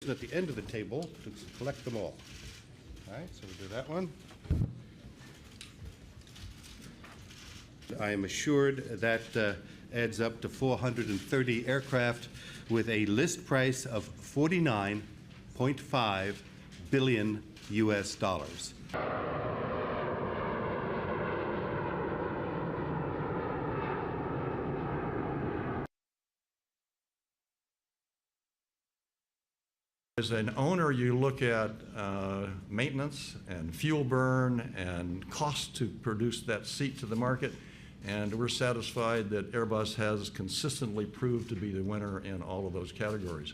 person at the end of the table to collect them all. All right, so we'll do that one. I am assured that adds up to 430 aircraft with a list price of $49.5 billion US dollars. As an owner, you look at maintenance and fuel burn and cost to produce that seat to the market, and we're satisfied that Airbus has consistently proved to be the winner in all of those categories.